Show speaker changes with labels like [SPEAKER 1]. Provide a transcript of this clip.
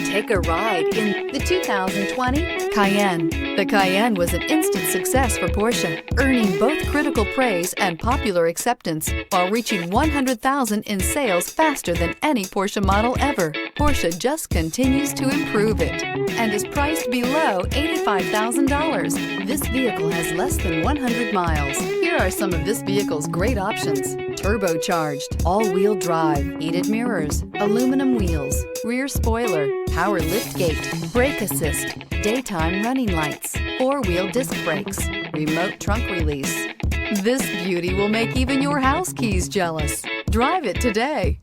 [SPEAKER 1] Take a ride in the 2020 Cayenne. The Cayenne was an instant success for Porsche, earning both critical praise and popular acceptance, while reaching 100,000 in sales faster than any Porsche model ever. Porsche just continues to improve it and is priced below $85,000. This vehicle has less than 100 miles. Here are some of this vehicle's great options: turbocharged, all-wheel drive, heated mirrors, aluminum wheels, rear spoiler, power liftgate, brake assist, daytime running lights, four-wheel disc brakes, remote trunk release. This beauty will make even your house keys jealous. Drive it today.